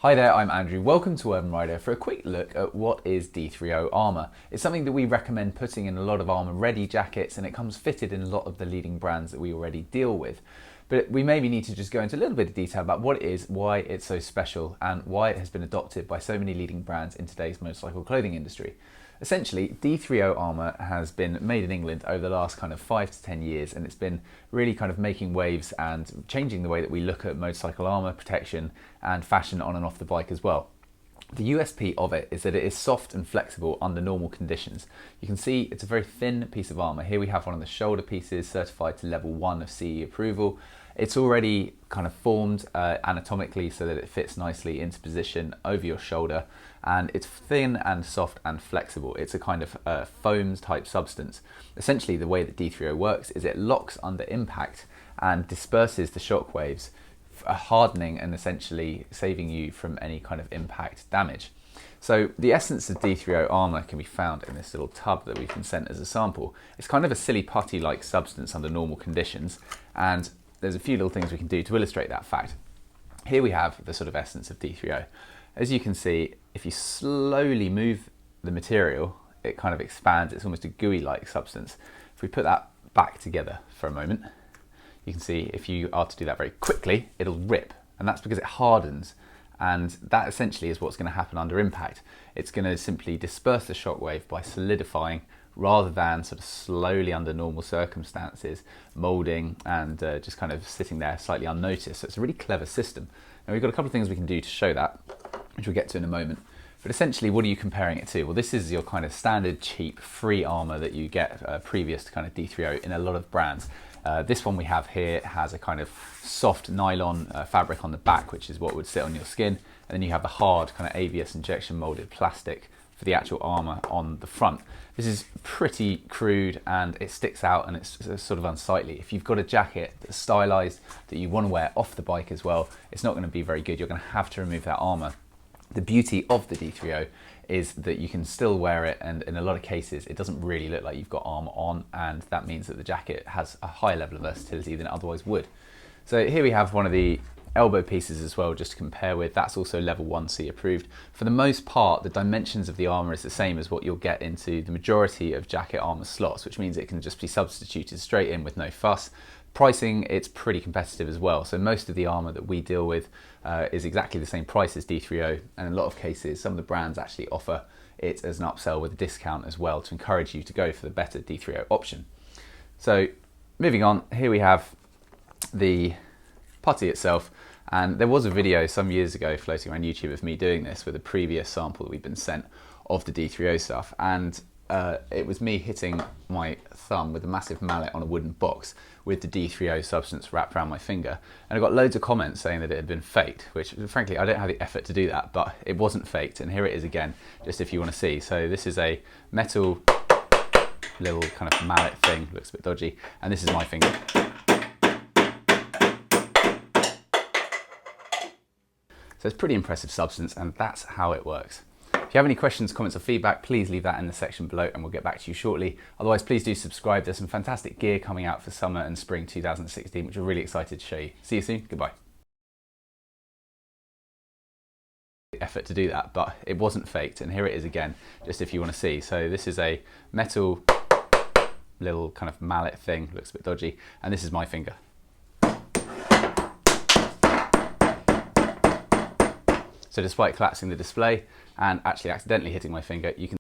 Hi there, I'm Andrew. Welcome to Urban Rider for a quick look at what is D3O Armour. It's something that we recommend putting in a lot of armour ready jackets, and it comes fitted in a lot of the leading brands that we already deal with. But we maybe need to just go into a little bit of detail about what it is, why it's so special, and why it has been adopted by so many leading brands in today's motorcycle clothing industry. Essentially, D3O Armour has been made in England over the last kind of 5 to 10 years, and it's been really kind of making waves and changing the way that we look at motorcycle armour, protection and fashion on and off the bike as well. The USP of it is that it is soft and flexible under normal conditions. You can see it's a very thin piece of armour. Here we have one of the shoulder pieces certified to level 1 of CE approval. It's already kind of formed anatomically so that it fits nicely into position over your shoulder, and it's thin and soft and flexible. It's a kind of foams type substance. Essentially, the way that D3O works is it locks under impact and disperses the shock waves, hardening and essentially saving you from any kind of impact damage. So the essence of D3O Armour can be found in this little tub that we've been sent as a sample. It's kind of a silly putty-like substance under normal conditions, and there's a few little things we can do to illustrate that fact. Here we have the sort of essence of D3O. As you can see, if you slowly move the material, it kind of expands. It's almost a gooey-like substance. If we put that back together for a moment, you can see if you are to do that very quickly, it'll rip, and that's because it hardens, and that essentially is what's going to happen under impact. It's going to simply disperse the shockwave by solidifying rather than sort of slowly under normal circumstances moulding and just kind of sitting there slightly unnoticed. So it's a really clever system. Now we've got a couple of things we can do to show that, which we'll get to in a moment. But essentially, what are you comparing it to? Well, this is your kind of standard cheap free armour that you get previous to kind of D3O in a lot of brands. This one we have here has a kind of soft nylon fabric on the back, which is what would sit on your skin. And then you have the hard kind of ABS injection molded plastic for the actual armour on the front. This is pretty crude and it sticks out and it's sort of unsightly. If you've got a jacket that's stylized that you want to wear off the bike as well, it's not going to be very good. You're going to have to remove that armour. The beauty of the D3O is that you can still wear it, and in a lot of cases it doesn't really look like you've got armour on, and that means that the jacket has a higher level of versatility than it otherwise would. So here we have one of the elbow pieces as well, just to compare with. That's also level 1C approved. For the most part, the dimensions of the armour is the same as what you'll get into the majority of jacket armour slots, which means it can just be substituted straight in with no fuss. Pricing, it's pretty competitive as well. So most of the armour that we deal with is exactly the same price as D3O, and in a lot of cases some of the brands actually offer it as an upsell with a discount as well to encourage you to go for the better D3O option. So moving on, here we have the putty itself, and there was a video some years ago floating around YouTube of me doing this with a previous sample that we've been sent of the D3O stuff, and it was me hitting my thumb with a massive mallet on a wooden box with the D3O substance wrapped around my finger, and I got loads of comments saying that it had been faked, which frankly I don't have the effort to do that, but it wasn't faked, and here it is again, just if you want to see. So this is a metal little kind of mallet thing, looks a bit dodgy, and this is my finger. So it's pretty impressive substance, and that's how it works. If you have any questions, comments or feedback, please leave that in the section below and we'll get back to you shortly. Otherwise, please do subscribe. There's some fantastic gear coming out for summer and spring 2016, which we're really excited to show you. See you soon. Goodbye. Effort to do that, but it wasn't faked, and here it is again, just if you want to see. So this is a metal little kind of mallet thing, looks a bit dodgy, and this is my finger. So despite collapsing the display and actually accidentally hitting my finger, you can